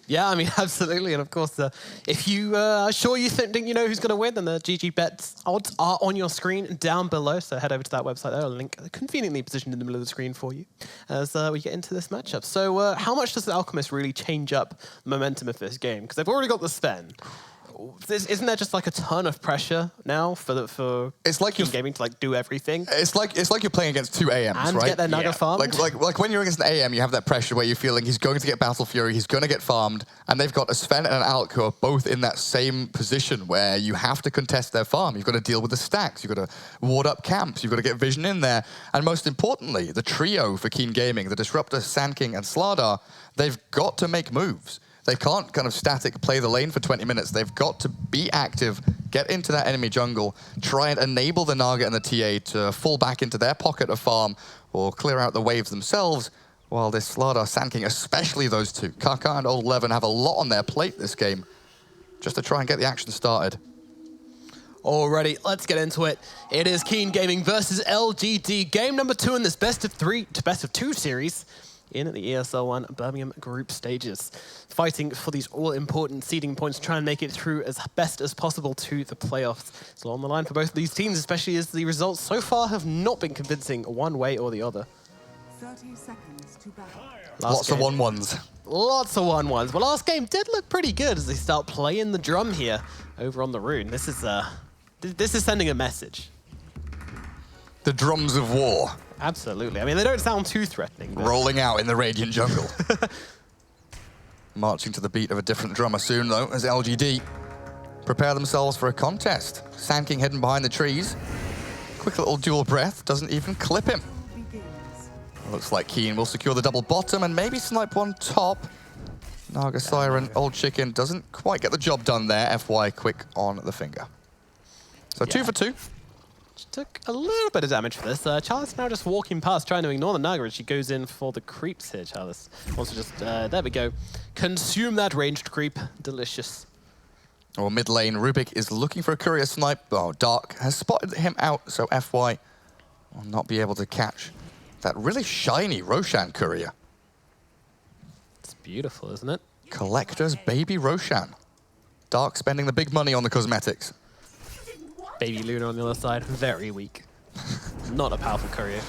Yeah, I mean, absolutely. And of course, if you are sure you think you know who's going to win, then the GG bets odds are on your screen down below. So head over to that website there. I'll link conveniently positioned in the middle of the screen for you as we get into this matchup. So how much does the Alchemist really change up the momentum of this game? Because they've already got the spend. Isn't there just like a ton of pressure now for it's like King Gaming to like do everything? It's like you're playing against two AMs, and right? Get their Naga farmed. Like when you're against an AM, you have that pressure where you're feeling he's going to get Battle Fury, he's going to get farmed, and they've got a Sven and an Alk who are both in that same position where you have to contest their farm. You've got to deal with the stacks, you've got to ward up camps, you've got to get vision in there, and most importantly, the trio for Keen Gaming, the Disruptor, Sand King, and Slardar, they've got to make moves. They can't kind of static play the lane for 20 minutes. They've got to be active, get into that enemy jungle, try and enable the Naga and the TA to fall back into their pocket of farm or clear out the waves themselves, while this Slardar, Sand King, especially those two, Kaka and Old Levin, have a lot on their plate this game just to try and get the action started. Alrighty, let's get into it. It is Keen Gaming versus LGD. Game number 2 in this best of 2 series in the ESL One Birmingham group stages. Fighting for these all-important seeding points, trying to make it through as best as possible to the playoffs. It's a lot on the line for both of these teams, especially as the results so far have not been convincing one way or the other. 30 seconds to battle. Lots of 1-1s. Lots of 1-1s. Well, last game did look pretty good as they start playing the drum here over on the Rune. This is sending a message. The drums of war. Absolutely. I mean, they don't sound too threatening. But... rolling out in the Radiant jungle. Marching to the beat of a different drummer soon, though, as LGD prepare themselves for a contest. Sand King hidden behind the trees. Quick little dual breath, doesn't even clip him. Looks like Keen will secure the double bottom and maybe snipe one top. Naga Siren, Old Chicken doesn't quite get the job done there. FY quick on the finger. So 2 for 2. Took a little bit of damage for this. Chalice now just walking past, trying to ignore the Naga as she goes in for the creeps here. Chalice wants to just, there we go, consume that ranged creep. Delicious. Or mid lane, Rubik is looking for a courier snipe. Oh, Dark has spotted him out, so FY will not be able to catch that really shiny Roshan courier. It's beautiful, isn't it? Collector's baby Roshan. Dark spending the big money on the cosmetics. Baby Luna on the other side, very weak. Not a powerful courier.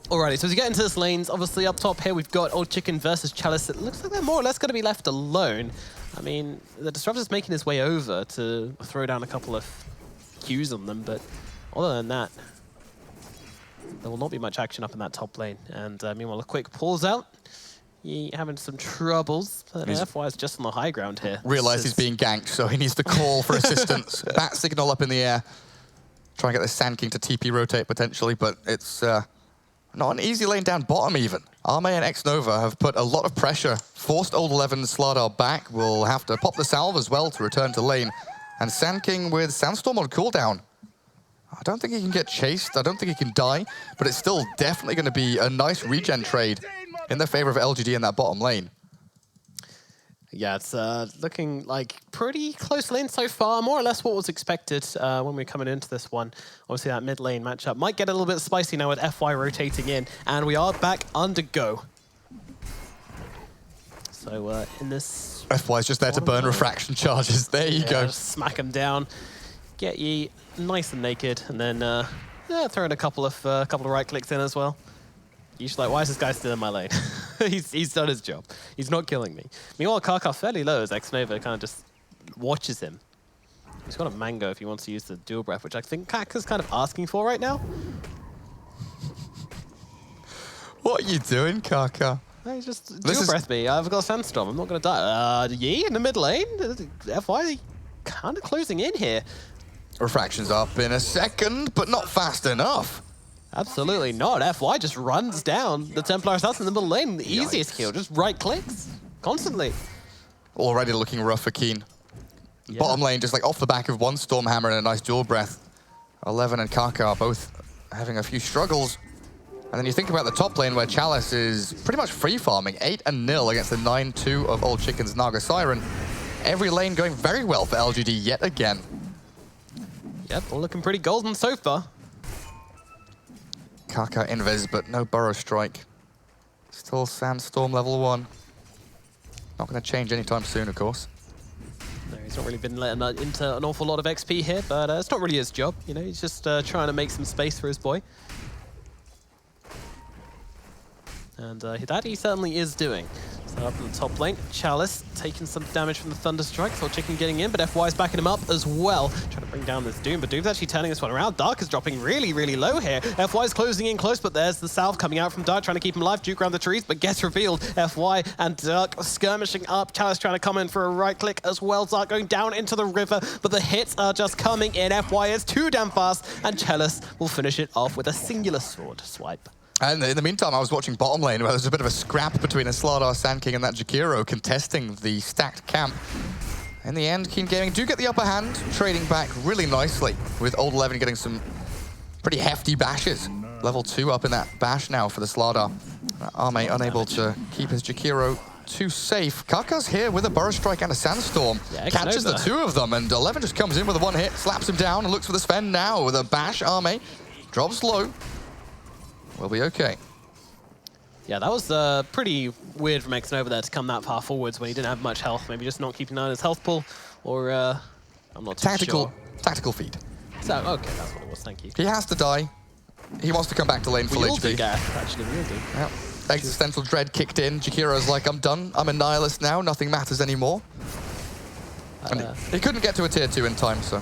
Alrighty, so as we get into this lanes, obviously up top here we've got Old Chicken versus Chalice. It looks like they're more or less going to be left alone. I mean, the Disruptor's making his way over to throw down a couple of Qs on them, but other than that, there will not be much action up in that top lane. And meanwhile, a quick pulls out. He having some troubles, but FY is just on the high ground here. Realize he's being ganked, so he needs to call for assistance. Bat signal up in the air. Try and get the Sand King to TP rotate potentially, but it's not an easy lane down bottom even. Arme and X-Nova have put a lot of pressure, forced Old 11 Slardar back. Will have to pop the salve as well to return to lane. And Sand King with Sandstorm on cooldown. I don't think he can get chased, I don't think he can die, but it's still definitely going to be a nice regen trade in the favor of LGD in that bottom lane. Yeah, it's looking like pretty close lane so far, more or less what was expected when we were coming into this one. Obviously that mid lane matchup might get a little bit spicy now with FY rotating in, and we are back under go. So in this... FY's just there to burn refraction charges, there you go. Just smack them down, get ye nice and naked, and then throw in a couple of right clicks in as well. You're just like, why is this guy still in my lane? he's done his job. He's not killing me. Meanwhile, Kaka fairly low as X-Nova kind of just watches him. He's got a mango if he wants to use the dual breath, which I think Kaka's kind of asking for right now. What are you doing, Kaka? Hey, just dual breath me. I've got a sandstorm. I'm not going to die. Yee in the mid lane. FY kind of closing in here. Refraction's up in a second, but not fast enough. Absolutely not. FY just runs down the Templar Assassin in the middle lane. The easiest kill, just right clicks constantly. Already looking rough for Keen. Yeah. Bottom lane, just like off the back of one Stormhammer and a nice dual breath. 11 and Kaka are both having a few struggles. And then you think about the top lane where Chalice is pretty much free farming, 8-0 against the 9-2 of Old Chicken's Naga Siren. Every lane going very well for LGD yet again. Yep, all looking pretty golden so far. Kaka invis, but no burrow strike. Still Sandstorm level 1. Not going to change anytime soon, of course. No, he's not really been letting into an awful lot of XP here, but it's not really his job. You know, he's just trying to make some space for his boy. And that he certainly is doing. So up in the top lane, Chalice taking some damage from the Thunderstrike. Thought Chicken getting in, but FY's backing him up as well. Trying to bring down this Doom, but Doom's actually turning this one around. Dark is dropping really, really low here. FY's closing in close, but there's the South coming out from Dark, trying to keep him alive. Duke around the trees, but gets revealed. FY and Dark skirmishing up. Chalice trying to come in for a right click as well. Dark going down into the river, but the hits are just coming in. FY is too damn fast, and Chalice will finish it off with a singular sword swipe. And in the meantime, I was watching bottom lane where there's a bit of a scrap between a Slardar, Sand King and that Jakiro contesting the stacked camp. In the end, Keen Gaming do get the upper hand, trading back really nicely, with Old 11 getting some pretty hefty bashes. Level 2 up in that bash now for the Slardar. Arme unable to keep his Jakiro too safe. Kaka's here with a Burrow Strike and a Sandstorm. Yeah, catches the two of them, and 11 just comes in with a one hit, slaps him down, and looks for the Sven now with a bash. Arme drops low. We'll be okay. Yeah, that was pretty weird from Xnova there to come that far forwards when he didn't have much health. Maybe just not keeping an eye on his health pool, or I'm not too sure. Tactical feed. So, okay, that's what it was, thank you. He has to die. He wants to come back to lane full HP. Gareth, actually, we all do. Yep. Existential dread kicked in. Jakiro's like, I'm done. I'm a nihilist now. Nothing matters anymore. And he couldn't get to a tier 2 in time, so...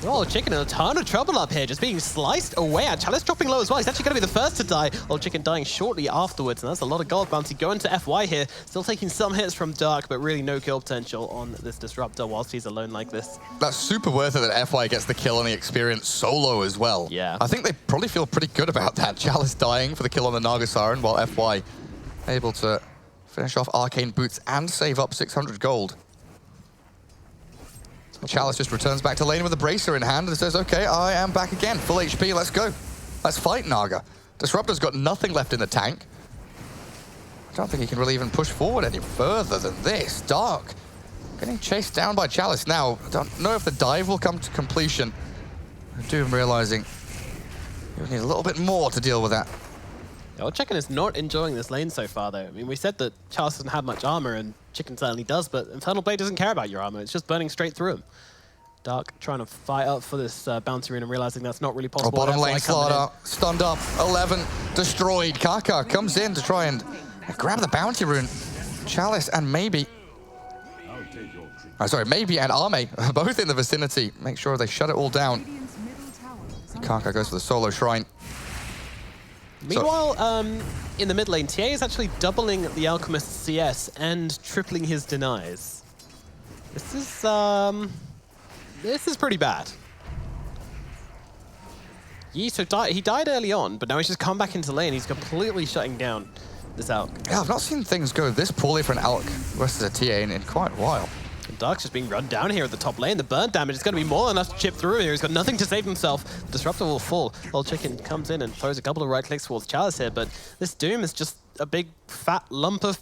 Oh, Chicken in a ton of trouble up here, just being sliced away. And Chalice dropping low as well. He's actually going to be the first to die. Old Chicken dying shortly afterwards, and that's a lot of gold bounty going to FY here. Still taking some hits from Dark, but really no kill potential on this Disruptor whilst he's alone like this. That's super worth it that FY gets the kill and the experience solo as well. Yeah. I think they probably feel pretty good about that. Chalice dying for the kill on the Naga Siren, while FY able to finish off Arcane Boots and save up 600 gold. Chalice just returns back to lane with a bracer in hand and says, okay, I am back again. Full HP, let's go. Let's fight Naga. Disruptor's got nothing left in the tank. I don't think he can really even push forward any further than this. Dark getting chased down by Chalice now. I don't know if the dive will come to completion. Doom realizing you need a little bit more to deal with that. Yeah, well, Chicken is not enjoying this lane so far, though. I mean, we said that Chalice doesn't have much armor, and Chicken certainly does, but Infernal Blade doesn't care about your armor. It's just burning straight through him. Dark trying to fight up for this bounty rune and realizing that's not really possible. Bottom lane Slardar, stunned up, 11, destroyed. Kaka comes in to try and grab the bounty rune. Chalice and maybe... maybe and Arme, both in the vicinity. Make sure they shut it all down. Kaka goes for the solo shrine. Meanwhile, in the mid lane, TA is actually doubling the Alchemist's CS and tripling his denies. This is pretty bad. Yi, so he died early on, but now he's just come back into lane. He's completely shutting down this Alch. Yeah, I've not seen things go this poorly for an Alch versus a TA in quite a while. And Dark's just being run down here at the top lane. The burn damage is going to be more than enough to chip through here. He's got nothing to save himself. The Disruptor will fall. Old Chicken comes in and throws a couple of right clicks towards Chalice here, but this Doom is just a big fat lump of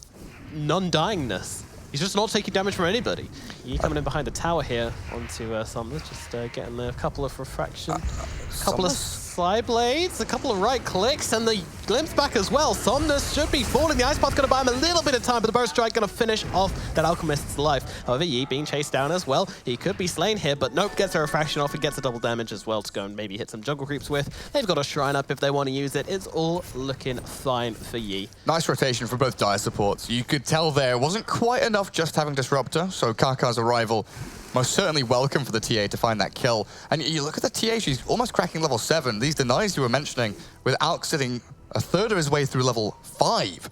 non-dyingness. He's just not taking damage from anybody. You coming in behind the tower here onto Somnus, just getting a couple of refraction, a couple of slide blades, a couple of right clicks, and the glimpse back as well. Somnus should be falling. The Ice Path's going to buy him a little bit of time, but the Burrow Strike going to finish off that Alchemist's life. However, Yi being chased down as well. He could be slain here, but nope, gets a refraction off and gets a double damage as well to go and maybe hit some jungle creeps with. They've got a shrine up if they want to use it. It's all looking fine for Yi. Nice rotation for both dire supports. You could tell there it wasn't quite enough just having Disruptor, so Kaka's arrival most certainly welcome for the TA to find that kill. And you look at the TA, she's almost cracking level 7. These denies you were mentioning, with Alk sitting a third of his way through level 5.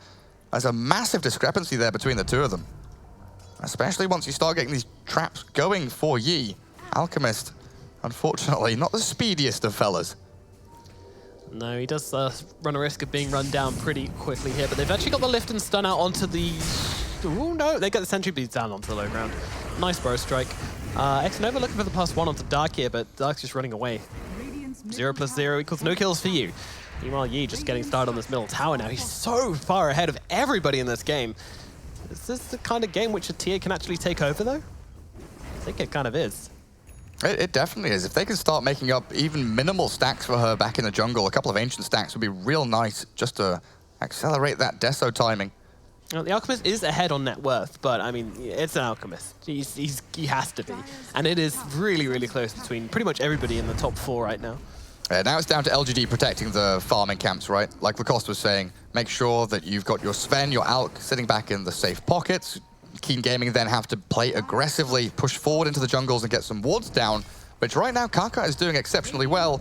There's a massive discrepancy there between the two of them. Especially once you start getting these traps going for Yi. Alchemist, unfortunately, not the speediest of fellas. No, he does run a risk of being run down pretty quickly here, but they've actually got the lift and stun out onto the... Ooh, no, they get the sentry beads down onto the low ground. Nice Burrow Strike. Xnova looking for the +1 onto Dark here, but Dark's just running away. 0+0 equals no kills for you. Meanwhile, Yi just getting started on this middle tower now. He's so far ahead of everybody in this game. Is this the kind of game which a TA can actually take over, though? I think it kind of is. It definitely is. If they can start making up even minimal stacks for her back in the jungle, a couple of ancient stacks would be real nice just to accelerate that Deso timing. Well, the Alchemist is ahead on net worth, but I mean, it's an Alchemist. He has to be. And it is really, really close between pretty much everybody in the top 4 right now. Now it's down to LGD protecting the farming camps, right? Like Lacoste was saying, make sure that you've got your Sven, your Alk sitting back in the safe pockets. Keen Gaming then have to play aggressively, push forward into the jungles and get some wards down, which right now Kaka is doing exceptionally well.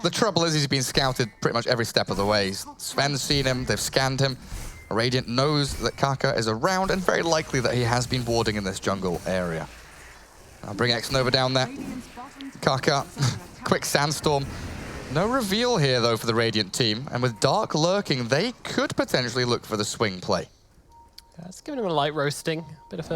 The trouble is he's been scouted pretty much every step of the way. Sven's seen him, they've scanned him. Radiant knows that Kaka is around and very likely that he has been warding in this jungle area. I'll bring X-Nova down there. Kaka, quick sandstorm. No reveal here, though, for the Radiant team. And with Dark lurking, they could potentially look for the swing play. It's giving him a light roasting. Bit of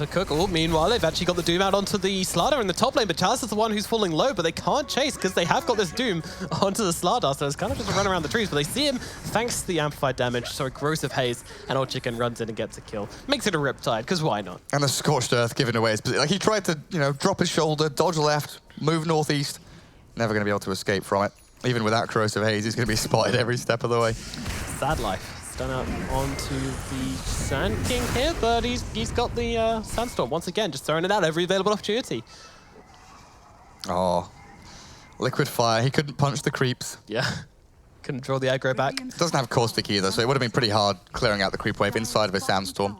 a cook. Oh, meanwhile, they've actually got the Doom out onto the Slardar in the top lane, but Chalice is the one who's falling low, but they can't chase because they have got this Doom onto the Slardar, so it's kind of just a run around the trees, but they see him thanks to the amplified damage, so Corrosive Haze, and Old Chicken runs in and gets a kill. Makes it a Riptide, because why not? And the Scorched Earth giving away his position. Like, he tried to, drop his shoulder, dodge left, move northeast. Never going to be able to escape from it. Even without Corrosive Haze, he's going to be spotted every step of the way. Sad life. Stun out onto the Sand King here, but he's got the Sandstorm once again, just throwing it out every available opportunity. Oh, Liquid Fire. He couldn't punch the creeps. Yeah, couldn't draw the aggro back. Doesn't have Caustic either, so it would have been pretty hard clearing out the creep wave inside of a Sandstorm.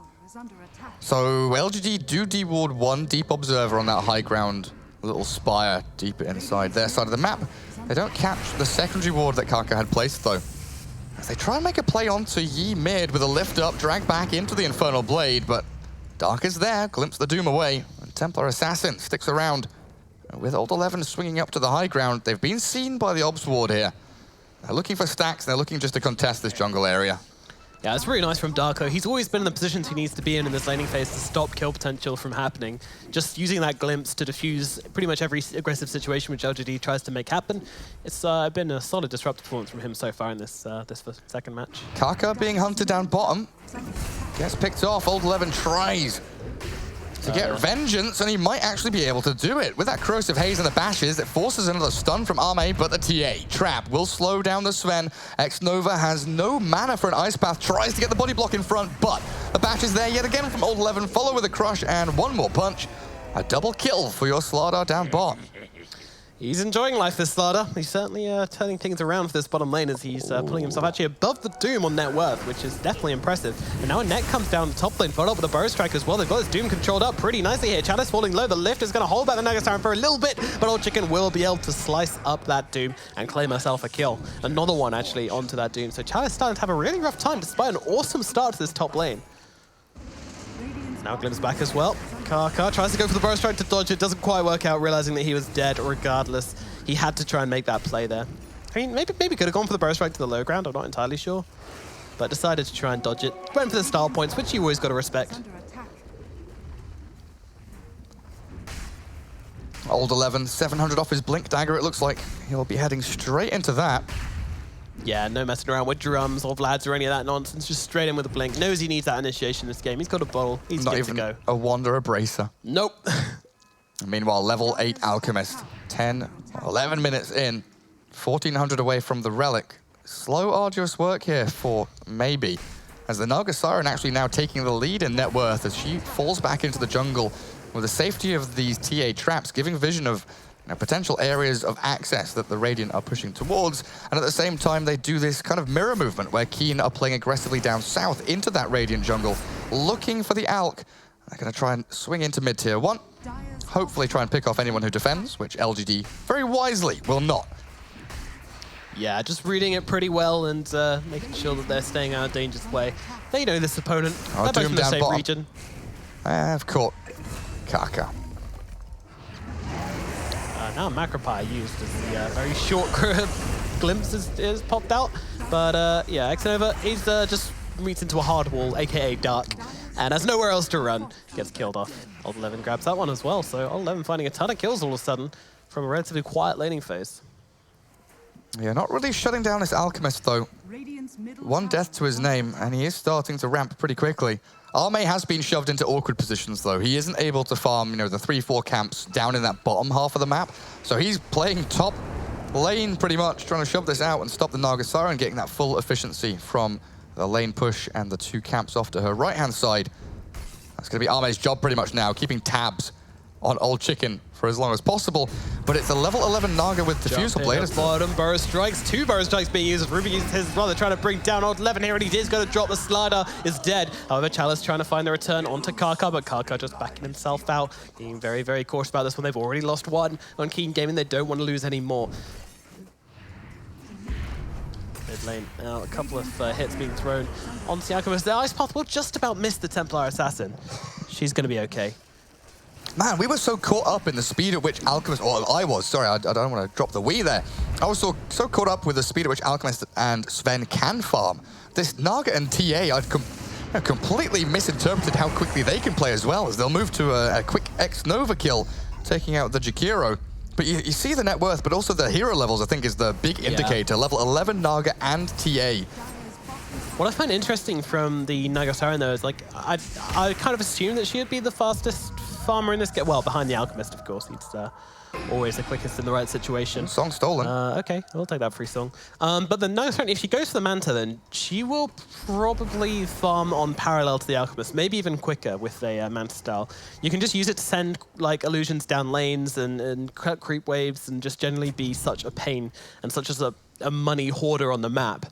So LGD do deward one Deep Observer on that high ground little spire deep inside their side of the map. They don't catch the secondary ward that Kaka had placed, though. As they try and make a play onto Yi mid with a lift up, drag back into the Infernal Blade, but Dark is there, glimpse the Doom away, and Templar Assassin sticks around. With Old 11 swinging up to the high ground, they've been seen by the Obs ward here. They're looking for stacks, and they're looking just to contest this jungle area. Yeah, it's really nice from Darko. He's always been in the positions he needs to be in this laning phase to stop kill potential from happening. Just using that glimpse to diffuse pretty much every aggressive situation which LGD tries to make happen. It's been a solid disruptive performance from him so far in this second match. Kaka being hunted down bottom. Gets picked off. Old 11 tries to get vengeance, and he might actually be able to do it. With that Corrosive Haze and the bashes, it forces another stun from Arme, but the TA trap will slow down the Sven. X-Nova has no mana for an Ice Path, tries to get the body block in front, but the bash is there yet again from Old 11, follow with a crush and one more punch. A double kill for your Slardar down bottom. He's enjoying life, this Slardar. He's certainly turning things around for this bottom lane as he's pulling himself actually above the Doom on net worth, which is definitely impressive. And now a net comes down the top lane, followed up with a Burrow Strike as well. They've got this Doom controlled up pretty nicely here. Chalice falling low. The lift is going to hold back the Nagasaran for a little bit, but Old Chicken will be able to slice up that Doom and claim herself a kill. Another one actually onto that Doom. So Chalice starting to have a really rough time despite an awesome start to this top lane. Now Glimpse back as well. Kaka tries to go for the Burrow Strike to dodge it. Doesn't quite work out, realizing that he was dead regardless. He had to try and make that play there. I mean, maybe could have gone for the Burrow Strike to the low ground. I'm not entirely sure. But decided to try and dodge it. Went for the style points, which you always got to respect. Old 11, 700 off his Blink Dagger, it looks like. He'll be heading straight into that. Yeah, no messing around with drums or Vlads or any of that nonsense. Just straight in with a Blink. Knows he needs that initiation in this game. He's got a bottle. He's good to go. Not even a wand or a bracer. Nope. Meanwhile, level 8 Alchemist. 10, 11 minutes in. 1400 away from the Relic. Slow, arduous work here for maybe. As the Naga Siren actually now taking the lead in net worth as she falls back into the jungle with the safety of these TA traps, giving vision of potential areas of access that the Radiant are pushing towards. And at the same time, they do this kind of mirror movement where Keen are playing aggressively down south into that Radiant jungle, looking for the Alk. They're going to try and swing into mid-tier 1. Hopefully try and pick off anyone who defends, which LGD very wisely will not. Yeah, just reading it pretty well and making sure that they're staying out of danger's way. They know this opponent. They're both in the same region. I've caught Kaka. Now Macropie used as the very short glimpse is popped out. But yeah, X-Nova, he's just meets into a hard wall, aka Dark, and has nowhere else to run. Gets killed off. Old 11 grabs that one as well, so Old 11 finding a ton of kills all of a sudden from a relatively quiet laning phase. Yeah, not really shutting down this Alchemist though. One death to his name, and he is starting to ramp pretty quickly. Arme has been shoved into awkward positions though. He isn't able to farm, the 3-4 camps down in that bottom half of the map. So he's playing top lane pretty much, trying to shove this out and stop the Naga Siren getting that full efficiency from the lane push and the 2 camps off to her right-hand side. That's going to be Arme's job pretty much now, keeping tabs on Old Chicken for as long as possible. But it's a level 11 Naga with Diffusal Blade. Bottom, Burrow Strikes, 2 Burrow Strikes being used. Ruby uses his brother trying to bring down Old 11 here, and he is going to drop the slider, is dead. However, Chalice trying to find the return onto Kaka, but Kaka just backing himself out, being very, very cautious about this one. They've already lost 1 on Keen Gaming. They don't want to lose any more. Mid lane now, a couple of hits being thrown onto the Alchemist. The Ice Path will just about miss the Templar Assassin. She's going to be okay. Man, we were so caught up in the speed at which Alchemist, or I was, sorry, I don't want to drop the we there. I was so caught up with the speed at which Alchemist and Sven can farm. This Naga and TA, I've completely misinterpreted how quickly they can play as well, as they'll move to a quick X-Nova kill, taking out the Jakiro. But you see the net worth, but also the hero levels, I think, is the big indicator. Level 11 Naga and TA. What I find interesting from the Naga Siren, though, is like I kind of assumed that she would be the fastest farmer in this game. Well, behind the Alchemist, of course. He's always the quickest in the right situation. Song stolen. Okay, I'll take that free song. But the Naga Siren, if she goes for the Manta, then she will probably farm on parallel to the Alchemist, maybe even quicker with a Manta style. You can just use it to send like illusions down lanes and cut creep waves and just generally be such a pain and such as a money hoarder on the map.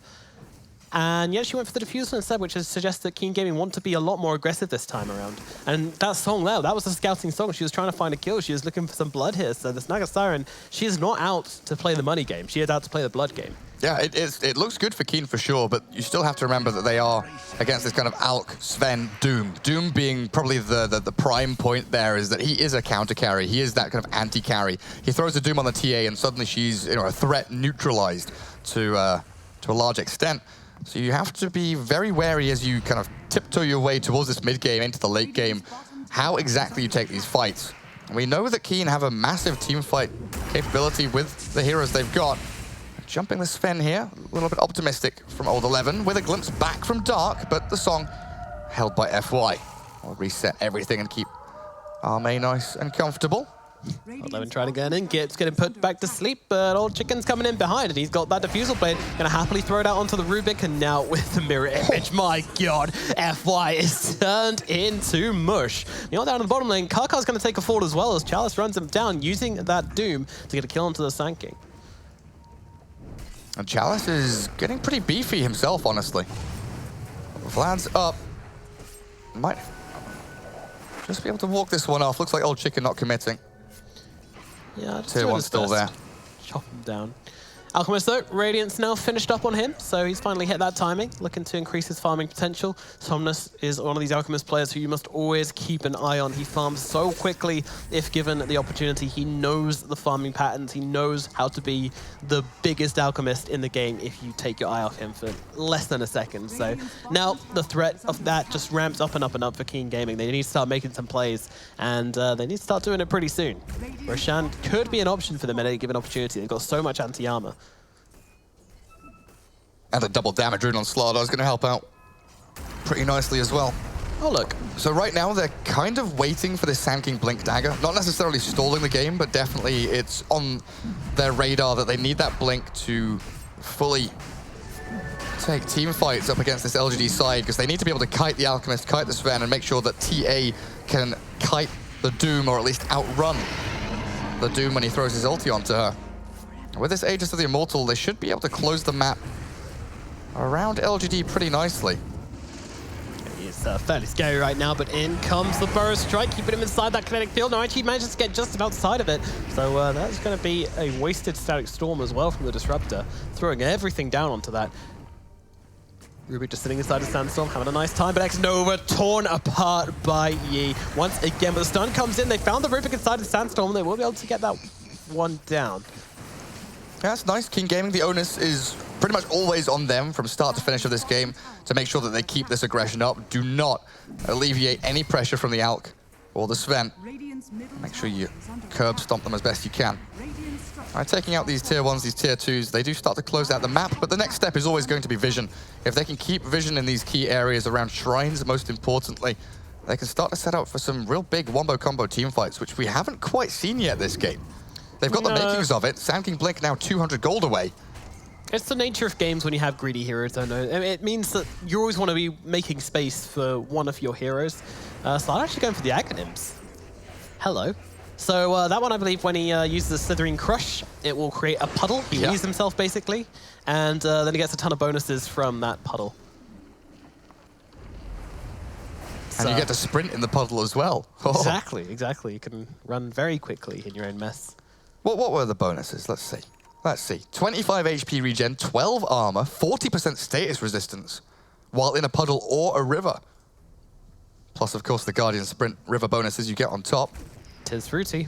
And yet she went for the Diffusal instead, which suggests that Keen Gaming want to be a lot more aggressive this time around. And that song there, that was a scouting song. She was trying to find a kill. She was looking for some blood here. So this Naga Siren, she is not out to play the money game. She is out to play the blood game. Yeah, it looks good for Keen for sure, but you still have to remember that they are against this kind of Alk, Sven, Doom. Doom being probably the prime point there is that he is a counter carry. He is that kind of anti-carry. He throws a Doom on the TA and suddenly she's a threat neutralized to a large extent. So you have to be very wary as you kind of tiptoe your way towards this mid-game into the late game, how exactly you take these fights. And we know that Keen have a massive team fight capability with the heroes they've got. Jumping the Sven here, a little bit optimistic from Old 11, with a glimpse back from Dark, but the song held by FY. I'll reset everything and keep Arme nice and comfortable. Old 11 trying to get in, Gip's getting put back to sleep, but Old Chicken's coming in behind, and he's got that Diffusal Blade, gonna happily throw it out onto the Rubik, and now with the mirror image, my god, FY is turned into mush. Now down in the bottom lane, Karkar's gonna take a fall as well, as Chalice runs him down, using that Doom to get a kill onto the Sand King. And Chalice is getting pretty beefy himself, honestly. Vlad's up. Might just be able to walk this one off. Looks like Old Chicken not committing. Yeah, Tier 1 still there. Chop him down. Alchemist, though, Radiant's now finished up on him, so he's finally hit that timing, looking to increase his farming potential. Somnus is one of these Alchemist players who you must always keep an eye on. He farms so quickly if given the opportunity. He knows the farming patterns. He knows how to be the biggest Alchemist in the game if you take your eye off him for less than a second. So now the threat of that just ramps up and up and up for Keen Gaming. They need to start making some plays, and they need to start doing it pretty soon. Roshan could be an option for them at any given opportunity. They've got so much anti-armor. And a double damage rune on Slardar is going to help out pretty nicely as well. Oh, look. So right now, they're kind of waiting for this Sand King Blink Dagger. Not necessarily stalling the game, but definitely it's on their radar that they need that Blink to fully take team fights up against this LGD side, because they need to be able to kite the Alchemist, kite the Sven, and make sure that TA can kite the Doom, or at least outrun the Doom when he throws his ulti onto her. With this Aegis of the Immortal, they should be able to close the map around LGD pretty nicely. It's fairly scary right now, but in comes the Burrow Strike, keeping him inside that kinetic field. Now actually manages to get just outside of it, so that's going to be a wasted Static Storm as well from the Disruptor, throwing everything down onto that. Ruby just sitting inside the Sandstorm, having a nice time, but X-Nova torn apart by Yi. Once again, but the stun comes in. They found the Rubik inside the Sandstorm. They will be able to get that one down. Yeah, that's nice. King Gaming, the onus is pretty much always on them from start to finish of this game to make sure that they keep this aggression up. Do not alleviate any pressure from the Alk or the Sven. Make sure you curb stomp them as best you can. All right, taking out these tier 1s, these tier 2s, they do start to close out the map, but the next step is always going to be vision. If they can keep vision in these key areas around shrines, most importantly, they can start to set up for some real big wombo combo team fights, which we haven't quite seen yet this game. They've got the No. makings of it. Sand King Blink now 200 gold away. It's the nature of games when you have greedy heroes, I know. I mean, it means that you always want to be making space for one of your heroes. So I'm actually going for the Aghanims. Hello. So that one, I believe, when he uses the Slithering Crush, it will create a puddle. He leaves himself, basically. And then he gets a ton of bonuses from that puddle. And you get to sprint in the puddle as well. Exactly, exactly. You can run very quickly in your own mess. What were the bonuses? Let's see. Let's see. 25 HP regen, 12 armor, 40% status resistance, while in a puddle or a river. Plus, of course, the Guardian Sprint river bonuses you get on top. Tis fruity.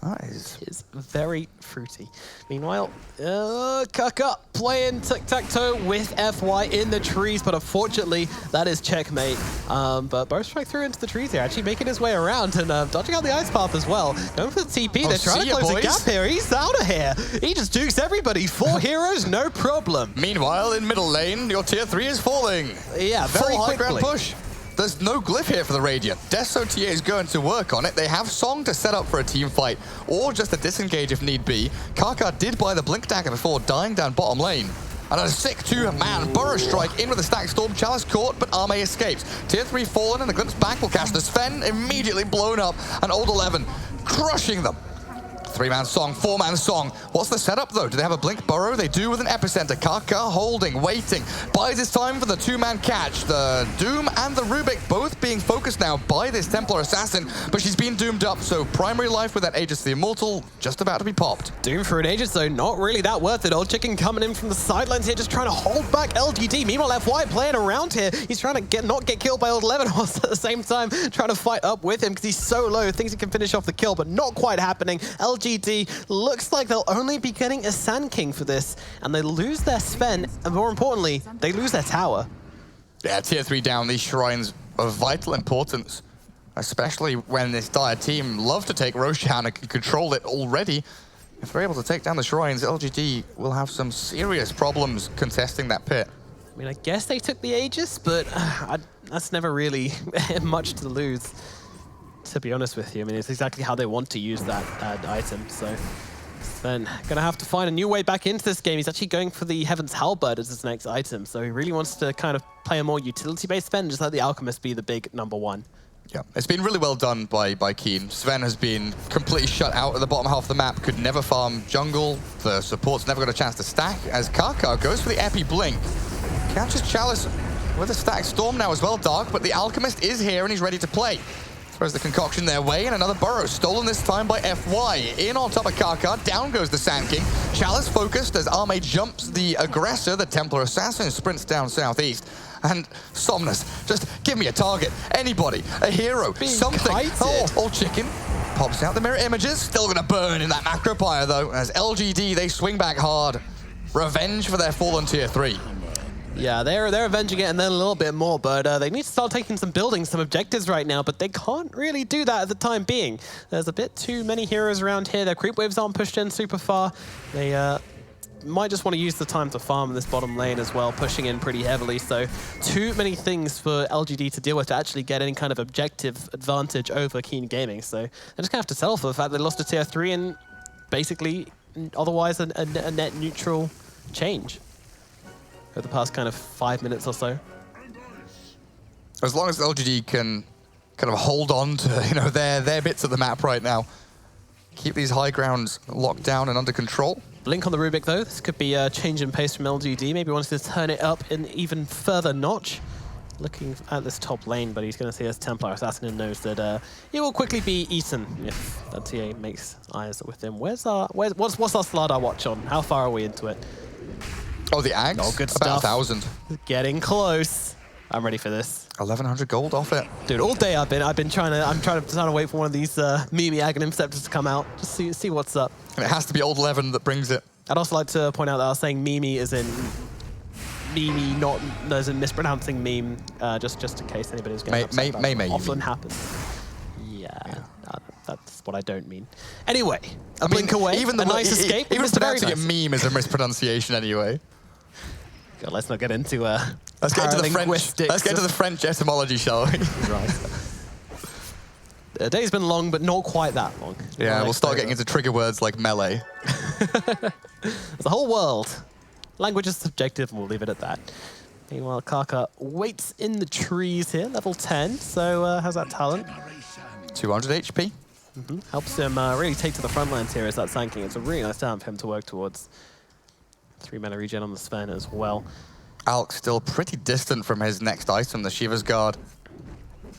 That is... Is very fruity. Meanwhile, Kaka playing tic-tac-toe with FY in the trees, but unfortunately, that is checkmate. But Burst Strike through into the trees here, actually making his way around and dodging out the ice path as well. Going for the TP, they're trying to close the gap here. He's out of here. He just dukes everybody. 4 heroes, no problem. Meanwhile, in middle lane, your tier 3 is falling. Yeah, very Full high quickly. ground push. There's no glyph here for the Radiant. Death's OTA is going to work on it. They have Song to set up for a team fight, or just a disengage if need be. Kaka did buy the Blink Dagger before dying down bottom lane. And a sick 2-man Burrow Strike in with a Stack Storm. Chalice caught, but Arme escapes. Tier 3 fallen, and the Glimpse back will catch the Sven immediately blown up, and Old 11 crushing them. 3-man Song, 4-man Song. What's the setup, though? Do they have a Blink Burrow? They do with an Epicenter. Kaka holding, waiting. Buys his time for the 2-man catch. The Doom and the Rubik both being focused now by this Templar Assassin, but she's been doomed up, so primary life with that Aegis the Immortal just about to be popped. Doom for an Aegis, though, not really that worth it. Old Chicken coming in from the sidelines here, just trying to hold back LGD. Meanwhile, FY playing around here. He's trying to not get killed by Old 11, whilst at the same time trying to fight up with him because he's so low. Thinks he can finish off the kill, but not quite happening. LGD looks like they'll only be getting a Sand King for this, and they lose their Sven, and more importantly, they lose their tower. Yeah, tier 3 down, these shrines of vital importance, especially when this dire team love to take Roshan and can control it already. If they're able to take down the shrines, LGD will have some serious problems contesting that pit. I mean, I guess they took the Aegis, but that's never really much to lose. To be honest with you, I mean, it's exactly how they want to use that item. So Sven gonna have to find a new way back into this game. He's actually going for the Heaven's Halberd as his next item. So he really wants to kind of play a more utility-based Sven, just let the Alchemist be the big #1. Yeah, it's been really well done by Keen. Sven has been completely shut out at the bottom half of the map, could never farm jungle. The support's never got a chance to stack, as Kaka goes for the Epi Blink. Catches Chalice with a Stack Storm now as well, Dark, but the Alchemist is here and he's ready to play. Throws the concoction their way, and another Burrow stolen this time by FY. In on top of Kaka, down goes the Sand King. Chalice focused as Arme jumps the aggressor, the Templar Assassin, sprints down southeast. And Somnus, just give me a target. Anybody, a hero, something. Kited. Oh, Old Chicken pops out the mirror images. Still gonna burn in that Macropire though, as LGD, they swing back hard. Revenge for their fallen tier 3. Yeah, they're avenging it and then a little bit more, but they need to start taking some buildings, some objectives right now, but they can't really do that at the time being. There's a bit too many heroes around here. Their creep waves aren't pushed in super far. They might just want to use the time to farm in this bottom lane as well, pushing in pretty heavily. So too many things for LGD to deal with to actually get any kind of objective advantage over Keen Gaming. So they're just going to have to settle for the fact they lost to tier 3 and basically otherwise a net neutral change over the past kind of 5 minutes or so. As long as LGD can kind of hold on to their bits of the map right now, keep these high grounds locked down and under control. Blink on the Rubik though. This could be a change in pace from LGD. Maybe wants to turn it up an even further notch. Looking at this top lane, but he's going to see his Templar Assassin and knows that he will quickly be eaten if that TA makes eyes with him. What's our Slardar watch on? How far are we into it? Oh, the Ags? Oh, good About stuff. 1,000. Getting close. I'm ready for this. 1,100 gold off it. Dude, all day I'm trying to wait for one of these Mimi Aghanim Scepters to come out. Just see what's up. And it has to be Old 11 that brings it. I'd also like to point out that I was saying Mimi is in Mimi, not as in mispronouncing meme, just in case anybody's getting upset about it. Often happens. Yeah. That's what I don't mean. Anyway, a blink away, a nice escape. Even pronouncing it meme is a mispronunciation anyway. God, let's not get into Let's get to the French. Let's get to the French etymology, shall we? Right. The day's been long, but not quite that long. Yeah, we'll start getting into trigger words like melee. There's a whole world. Language is subjective, and we'll leave it at that. Meanwhile, Kaka waits in the trees here, level 10. So how's that talent? 200 HP. Helps him really take to the front lines here as that's tanking. It's a really nice talent for him to work towards. 3 mana regen on the Sven as well. Alk still pretty distant from his next item, the Shiva's Guard.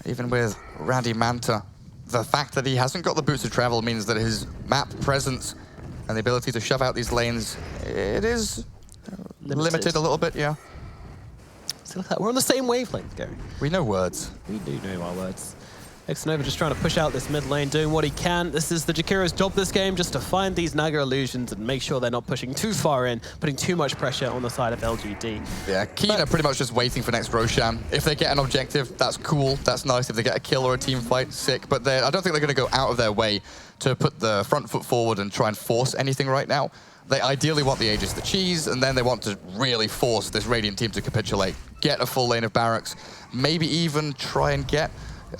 Even with Randy Manta, the fact that he hasn't got the boots of travel means that his map presence and the ability to shove out these lanes, it is limited a little bit, yeah. So look at that. We're on the same wavelength, Gary. We know words. We do know our words. Xnova just trying to push out this mid lane, doing what he can. This is the Jakiro's job this game, just to find these Naga illusions and make sure they're not pushing too far in, putting too much pressure on the side of LGD. Yeah, Keen are pretty much just waiting for next Roshan. If they get an objective, that's cool, that's nice. If they get a kill or a team fight, sick. But I don't think they're going to go out of their way to put the front foot forward and try and force anything right now. They ideally want the Aegis to cheese, and then they want to really force this Radiant team to capitulate. Get a full lane of barracks, maybe even try and get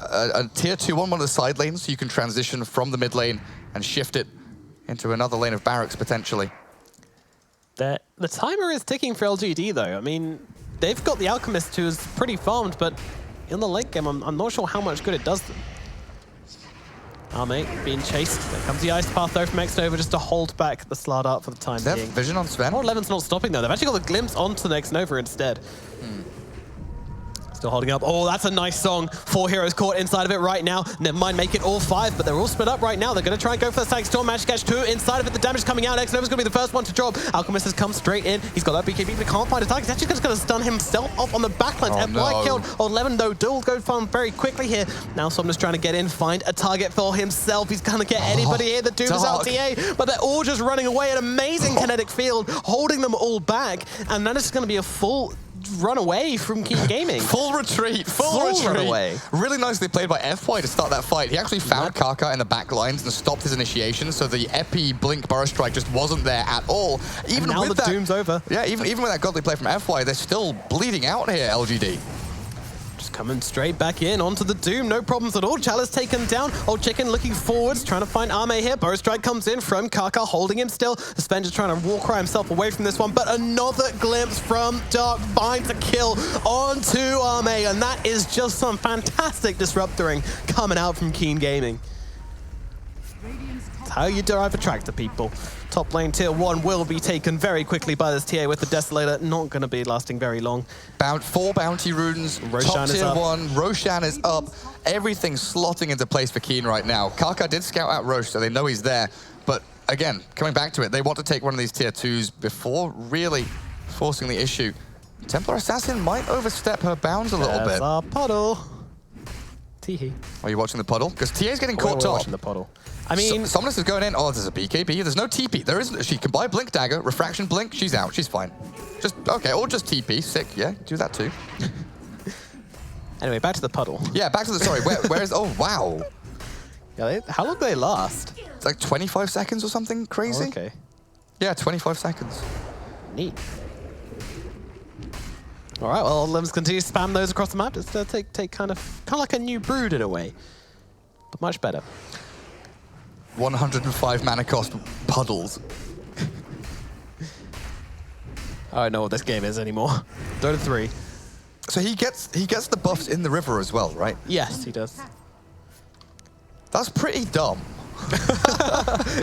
a tier 2 on one of the side lanes so you can transition from the mid lane and shift it into another lane of barracks potentially. The timer is ticking for LGD though. I mean, they've got the Alchemist who is pretty farmed, but in the late game, I'm not sure how much good it does them. Arme being chased. There comes the Ice Path though from Xnova just to hold back the Slardart for the time They have being. vision on Sven? Oh, Levin's not stopping though. They've actually got the glimpse onto the Xnova instead. Still holding up. Oh, that's a nice song. 4 heroes caught inside of it right now. Never mind, make it all 5, but they're all split up right now. They're going to try and go for the Static Storm. Magic Catch 2 inside of it. The damage coming out. Xnova's going to be the first one to drop. Alchemist has come straight in. He's got that BKB, but can't find a target. He's actually just going to stun himself off on the backline. Oh, no. Killed. Oh, Levin, though, dual go farm very quickly here. Now Somna's trying to get in, find a target for himself. He's going to get anybody here. The Doom is out TA, but they're all just running away. An amazing kinetic field, holding them all back. And that is going to be a full run away from Keen Gaming. Full retreat, full retreat. Run away. Really nicely played by FY to start that fight. He actually found Kaka in the back lines and stopped his initiation, so the Epi Blink Burrow Strike just wasn't there at all. Even and now with the that, Doom's over. Yeah, even with that godly play from FY, they're still bleeding out here, LGD. Just coming straight back in onto the Doom, no problems at all. Chalice taken down. Old Chicken looking forwards, trying to find Arme here. Burrow Strike comes in from Kaka, holding him still. The Sven just trying to Warcry himself away from this one, but another glimpse from Dark finds a kill onto Arme, and that is just some fantastic disruptoring coming out from Keen Gaming. That's how you drive a tractor, people. Top lane tier 1 will be taken very quickly by this TA with the Desolator. Not going to be lasting very long. 4 bounty runes, Roshan top is tier up. 1, Roshan is up. Everything's slotting into place for Keen right now. Kaka did scout out Rosh, so they know he's there. But again, coming back to it, they want to take one of these tier 2s before really forcing the issue. Templar Assassin might overstep her bounds a little bit. There's our puddle. Teehee. Are you watching the puddle? Because TA's getting We're caught up. watching the puddle. I mean, Somnus is going in. Oh, there's a BKB. There's no TP. There isn't. She can buy Blink Dagger, Refraction Blink. She's out. She's fine. Just, okay, or just TP. Sick, yeah. Do that too. anyway, back to the puddle. Yeah, back to the, sorry, where is, oh, wow. Yeah, how long do they last? It's like 25 seconds or something crazy. Oh, okay. Yeah, 25 seconds. Neat. All right, well, let's continue to spam those across the map. Just take kind of like a new Brood in a way, but much better. 105 mana cost puddles. I don't know what this game is anymore. Dota 3. So he gets the buffs in the river as well, right? Yes, he does. That's pretty dumb.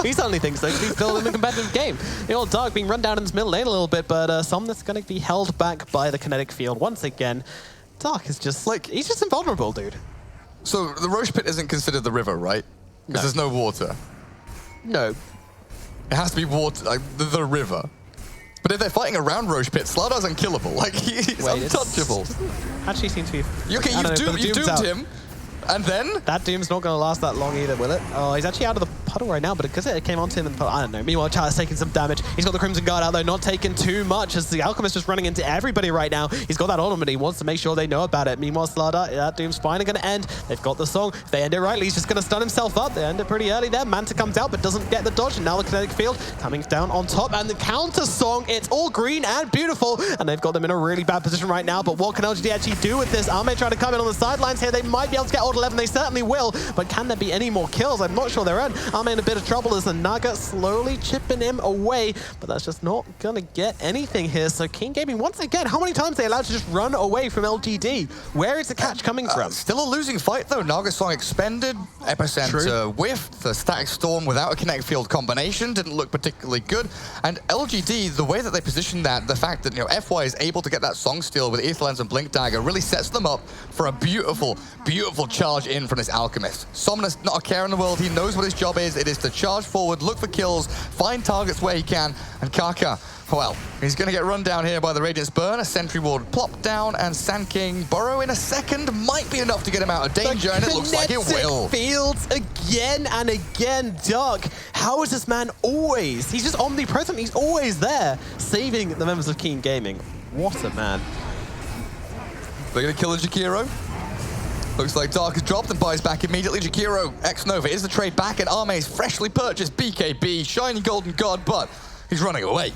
He certainly thinks so, 'cause he's still in the competitive game. You know, Dark being run down in this middle lane a little bit, but Somnus going to be held back by the kinetic field once again. Dark is just like, he's just invulnerable, dude. So the Roche Pit isn't considered the river, right? Because there's no water. No. It has to be water, like the river. But if they're fighting around Roche Pit, Slardar's unkillable. Like, he's untouchable. Actually seems to be... Okay, you've doomed him. And then? That Doom's not going to last that long either, will it? Oh, he's actually out of the puddle right now, but because it came onto him and I don't know. Meanwhile, Chalice taking some damage. He's got the Crimson Guard out though, not taking too much as the Alchemist just running into everybody right now. He's got that on him and he wants to make sure they know about it. Meanwhile, Slardar, that Doom's finally going to end. They've got the song. If they end it rightly, he's just going to stun himself up. They end it pretty early there. Manta comes out but doesn't get the dodge. And now the kinetic field coming down on top. And the counter song, it's all green and beautiful. And they've got them in a really bad position right now. But what can LGD actually do with this? Arme trying to come in on the sidelines here. They might be able to get hold Old 11, they certainly will, but can there be any more kills? I'm not sure there are. I'm in a bit of trouble as the Naga slowly chipping him away, but that's just not gonna get anything here. So Keen Gaming, once again, how many times are they allowed to just run away from LGD? Where is the catch coming from? Still a losing fight though. Naga Song expended, Epicenter whiffed, the Static Storm without a Kinetic Field combination didn't look particularly good, and LGD, the way that they positioned that, the fact that FY is able to get that Song steal with Aether Lens and Blink Dagger really sets them up for a beautiful, beautiful charge in from this Alchemist. Somnus, not a care in the world, he knows what his job is. It is to charge forward, look for kills, find targets where he can, and Kaka, well, he's going to get run down here by the Radiance Burn, a Sentry Ward plop down, and Sand King burrow in a second might be enough to get him out of danger, and it looks like it will. Fields again and again. Dark, how is this man always? He's just omnipresent, he's always there, saving the members of Keen Gaming. What a man. They're going to kill a Jakiro. Looks like Dark has dropped and buys back immediately. Jakiro, X-Nova is the trade back, and Arme's freshly purchased BKB, shiny golden god, but he's running away.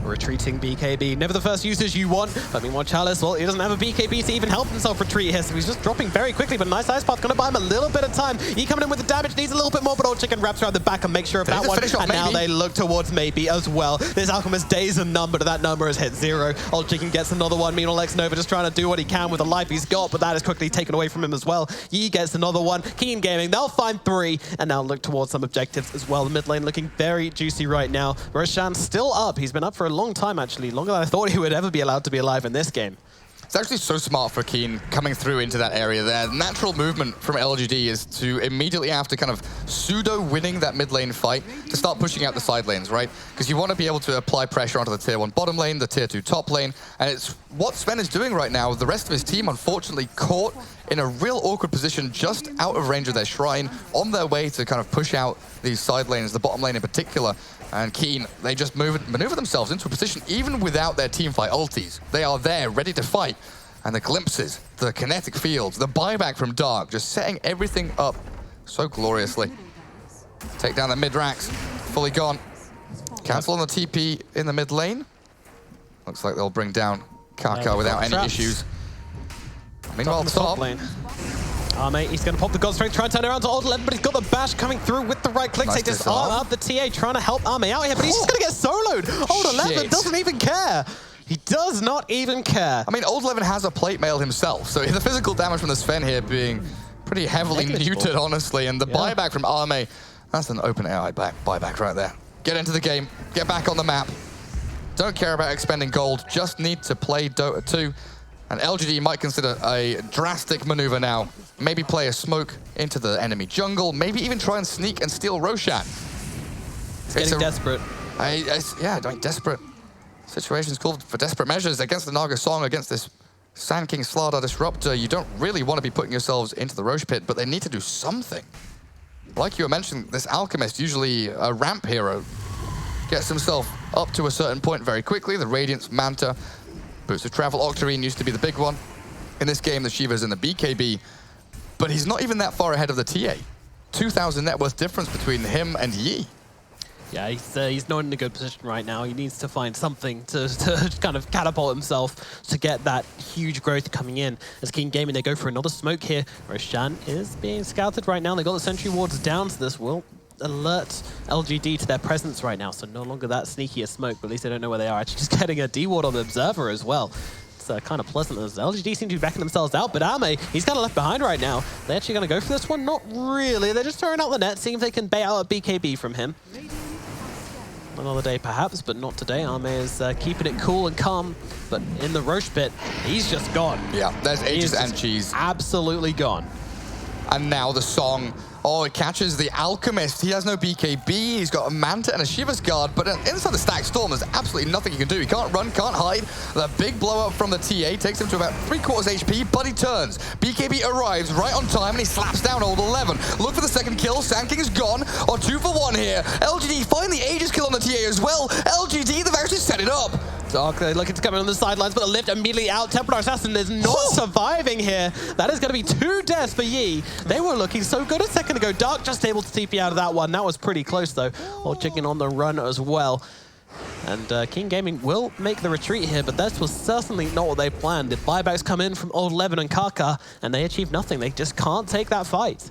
Retreating BKB, never the first usage you want. But meanwhile, Chalice, well, he doesn't have a BKB to even help himself retreat here, so he's just dropping very quickly. But nice Ice Path, gonna buy him a little bit of time. He coming in with the damage, needs a little bit more, but Old Chicken wraps around the back and makes sure of that one. And now they look towards maybe as well. This Alchemist days are numbered, that number has hit 0. Old Chicken gets another one. Meanwhile, X-Nova just trying to do what he can with the life he's got, but that is quickly taken away from him as well. Yi gets another one. Keen Gaming, they'll find 3, and now look towards some objectives as well. The mid lane looking very juicy right now. Roshan still up. He's been up for a long time, actually. Longer than I thought he would ever be allowed to be alive in this game. It's actually so smart for Keen coming through into that area there. The natural movement from LGD is to immediately after kind of pseudo-winning that mid lane fight to start pushing out the side lanes, right? Because you want to be able to apply pressure onto the tier 1 bottom lane, the tier 2 top lane, and it's what Sven is doing right now. The rest of his team, unfortunately, caught in a real awkward position just out of range of their shrine, on their way to kind of push out these side lanes, the bottom lane in particular. And Keen, they just maneuver themselves into a position even without their teamfight ultis. They are there, ready to fight. And the glimpses, the kinetic fields, the buyback from Dark, just setting everything up so gloriously. Take down the mid-racks, fully gone. Cancel on the TP in the mid lane. Looks like they'll bring down Kaka without any issues. Meanwhile, top lane. Mate, he's going to pop the God Strength, try and turn around to Old 11, but he's got the bash coming through with the right click. They just arm up the TA, trying to help Arme out here, but he's just going to get soloed. Old 11 doesn't even care. He does not even care. I mean, Old 11 has a plate mail himself, so the physical damage from the Sven here being pretty heavily neutered, honestly, and the buyback from Arme, that's an open AI buyback right there. Get into the game, get back on the map. Don't care about expending gold, just need to play Dota 2. And LGD might consider a drastic maneuver now. Maybe play a smoke into the enemy jungle, maybe even try and sneak and steal Roshan. It's getting desperate. Yeah, desperate. Situations called for desperate measures against the Naga Song, against this Sand King Slardar Disruptor. You don't really want to be putting yourselves into the Roche pit, but they need to do something. Like you were mentioning, this Alchemist, usually a ramp hero, gets himself up to a certain point very quickly. The Radiance, Manta, Boots of Travel, Octarine used to be the big one. In this game, the Shiva's in the BKB, but he's not even that far ahead of the TA. 2,000 net worth difference between him and Yi. Yeah, he's not in a good position right now. He needs to find something to kind of catapult himself to get that huge growth coming in. As Keen Gaming, they go for another smoke here. Roshan is being scouted right now. They got the sentry wards down, so this will alert LGD to their presence right now. So no longer that sneaky a smoke, but at least they don't know where they are. Actually just getting a D-ward on the Observer as well. It's kind of pleasant as LGD seem to be backing themselves out, but Arme, he's kind of left behind right now. They're actually going to go for this one? Not really. They're just throwing out the net, seeing if they can bait out a BKB from him. Another day perhaps, but not today. Arme is keeping it cool and calm, but in the Roche pit, he's just gone. Yeah, there's Aegis and Cheese. Absolutely gone. And now the Song. Oh, it catches the Alchemist. He has no BKB. He's got a Manta and a Shiva's Guard, but inside the Stack Storm, there's absolutely nothing he can do. He can't run, can't hide. The big blow up from the TA takes him to about 3/4 HP, but he turns. BKB arrives right on time, and he slaps down Old 11. Look for the second kill. Sand King is gone. On 2 for 1 here. LGD find the Aegis kill on the TA as well. LGD, they've actually set it up. Dark, they're looking to come in on the sidelines, but the lift immediately out. Templar Assassin is not surviving here. That is going to be 2 deaths for Yi. They were looking so good a second ago. Dark just able to TP out of that one. That was pretty close, though. Old Chicken on the run as well. And King Gaming will make the retreat here, but this was certainly not what they planned. The buybacks come in from Old Levin and Kaka, and they achieve nothing. They just can't take that fight.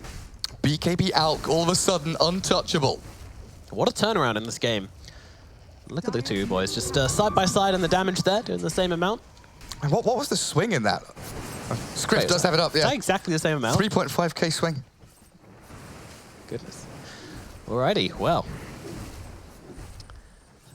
BKB Alk, all of a sudden, untouchable. What a turnaround in this game. Look at the two boys, just side by side in the damage there, doing the same amount. And what was the swing in that? Script does have it up, yeah. Exactly the same amount. 3.5k swing. Goodness. Alrighty, well.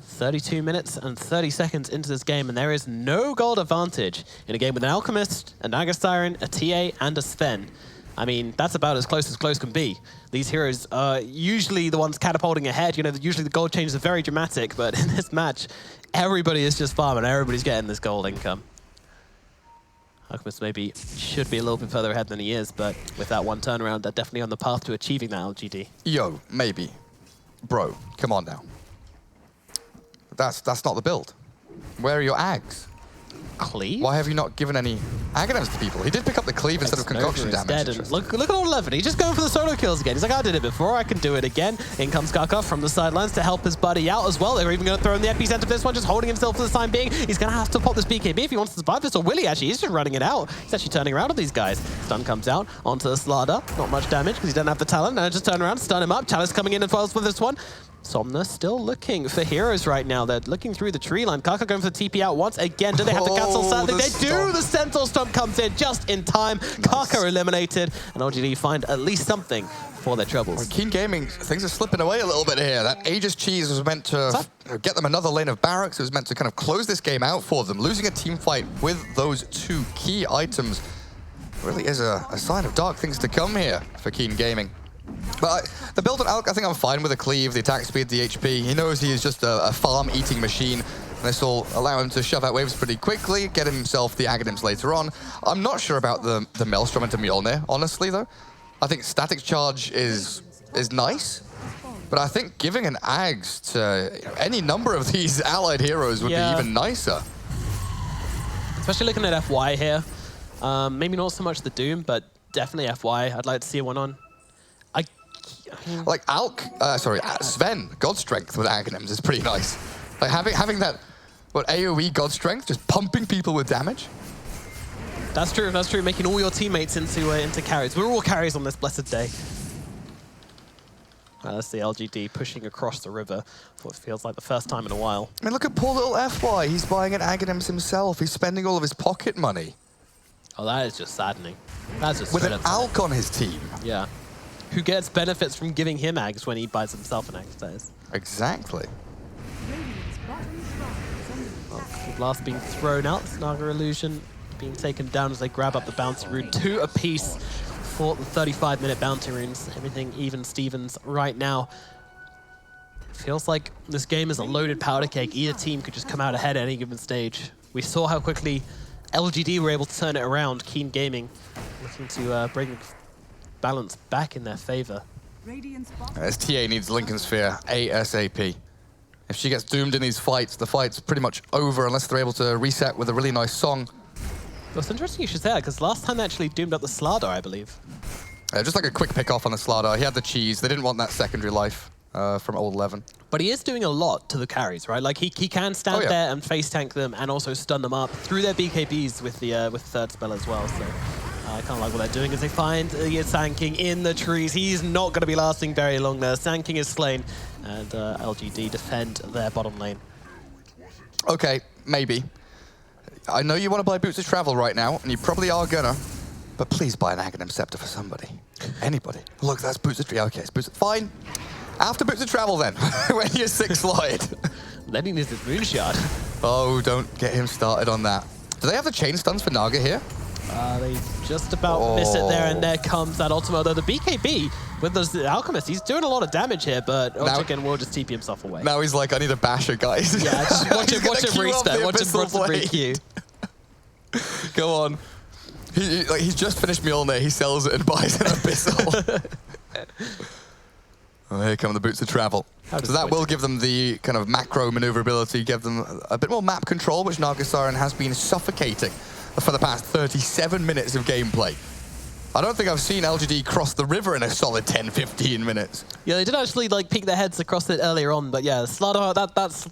32 minutes and 30 seconds into this game, and there is no gold advantage in a game with an Alchemist, a Naga Siren, a TA, and a Sven. I mean, that's about as close can be. These heroes are usually the ones catapulting ahead. You know, usually the gold changes are very dramatic, but in this match, everybody is just farming. Everybody's getting this gold income. Alchemist maybe should be a little bit further ahead than he is, but with that one turnaround, they're definitely on the path to achieving that LGD. Yo, maybe. Bro, come on now. That's not the build. Where are your ags? Cleave? Why have you not given any Aghanims to people? He did pick up the cleave instead of concoction damage. And look at Old Levin. He's just going for the solo kills again. He's like, I did it before, I can do it again. In comes Kaka from the sidelines to help his buddy out as well. They're even going to throw in the epicenter for this one, just holding himself for the time being. He's going to have to pop this BKB if he wants to survive this, or will he actually? He's just running it out. He's actually turning around on these guys. Stun comes out onto the Slada. Not much damage because he doesn't have the talent. Now just turn around, stun him up. Chalice coming in as well for this one. Somna still looking for heroes right now. They're looking through the tree line. Kaka going for the TP out once again. Do they have the cancel? Sadly, they do. The Centaur Stomp comes in just in time. Nice. Kaka eliminated, and LGD find at least something for their troubles. Well, Keen Gaming, things are slipping away a little bit here. That Aegis cheese was meant to get them another lane of barracks. It was meant to kind of close this game out for them. Losing a team fight with those two key items really is a sign of dark things to come here for Keen Gaming. But the build on Alk, I think I'm fine with the cleave, the attack speed, the HP. He knows he is just a farm-eating machine. This will allow him to shove out waves pretty quickly, get himself the Aghanims later on. I'm not sure about the Maelstrom into Mjolnir, honestly, though. I think Static Charge is nice, but I think giving an Ags to any number of these allied heroes would be even nicer. Especially looking at FY here. Maybe not so much the Doom, but definitely FY. I'd like to see one on. Like Sven, God Strength with Aghanims is pretty nice. Like having that, AoE God Strength, just pumping people with damage. That's true, making all your teammates into carries. We're all carries on this blessed day. That's the LGD pushing across the river for what feels like the first time in a while. I mean, look at poor little FY. He's buying an Aghanims himself. He's spending all of his pocket money. Oh, that is just saddening. That's just with an Alk on his team. Yeah. Who gets benefits from giving him Ags when he buys himself an Ags, that is. Exactly. Blast being thrown out, Naga Illusion being taken down as they grab up the bounty rune. 2 apiece for the 35-minute bounty runes. Everything even Stevens right now. Feels like this game is a loaded powder cake. Either team could just come out ahead at any given stage. We saw how quickly LGD were able to turn it around. Keen Gaming looking to bring balance back in their favor. As TA needs Lincoln Sphere ASAP. If she gets doomed in these fights, the fight's pretty much over unless they're able to reset with a really nice song. Well, it's interesting you should say that, because last time they actually doomed up the Slada, I believe. Just like a quick pick off on the Slada. He had the cheese. They didn't want that secondary life from Old Levin. But he is doing a lot to the carries, right? Like he can stand there and face tank them and also stun them up through their BKBs with the third spell as well. So I kind of like what they're doing as they find Sand King in the trees. He's not going to be lasting very long there. Sand King is slain, and LGD defend their bottom lane. Okay, maybe. I know you want to buy Boots of Travel right now, and you probably are gonna, but please buy an Aghanim Scepter for somebody. Anybody. Look, that's Boots of Travel. Okay, it's Boots. Fine. After Boots of Travel then, when you're 6 slide. Then he needs his Moonshard. Oh, don't get him started on that. Do they have the chain stuns for Naga here? They just about miss it there, and there comes that Ultimo. Though the BKB with the Alchemist, he's doing a lot of damage here, but Ochikin will just TP himself away. Now he's like, I need a basher, guys. Yeah, just watch him reset, watch him re-queue. Go on. He's just finished Mjolnir, he sells it and buys an Abyssal. Oh, here come the Boots of Travel. So that will give them the kind of macro maneuverability, give them a bit more map control, which Naga Siren has been suffocating for the past 37 minutes of gameplay. I don't think I've seen LGD cross the river in a solid 10-15 minutes. Yeah, they did actually like peek their heads across it earlier on, but yeah, Slardar,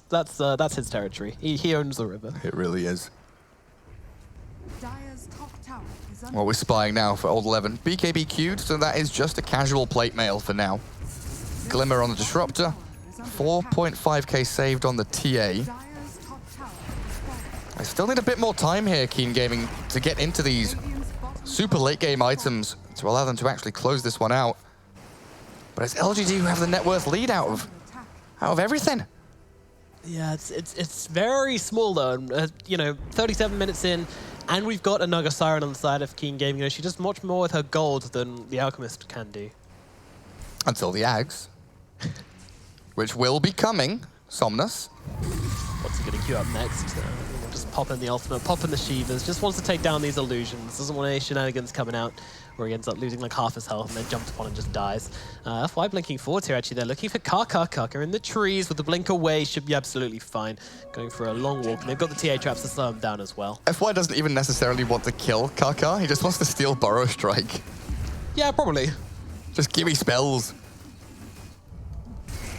that's his territory. He owns the river. It really is. Dire's top tower is under What we're spying now for Old 11. BKB queued, so that is just a casual plate mail for now. Glimmer on the Disruptor. 4.5k saved on the TA. Dire's top tower is falling. I still need a bit more time here, Keen Gaming, to get into these Radiant's bottom super late game items to allow them to actually close this one out. But it's LGD who have the net worth lead out of everything. Yeah, it's very small though. You know, 37 minutes in, and we've got a Naga Siren on the side of Keen Gaming. You know, she does much more with her gold than the Alchemist can do. Until the Ags, which will be coming. Somnus. What's he going to queue up next? Just pop in the ultimate, pop in the Shivas. Just wants to take down these illusions. Doesn't want any shenanigans coming out where he ends up losing like half his health and then jumps upon and just dies. FY blinking forwards here actually. They're looking for Kaka. Kaka in the trees with the blink away. Should be absolutely fine. Going for a long walk. And they've got the TA traps to slow him down as well. FY doesn't even necessarily want to kill Kaka. He just wants to steal Burrow Strike. Yeah, probably. Just give me spells.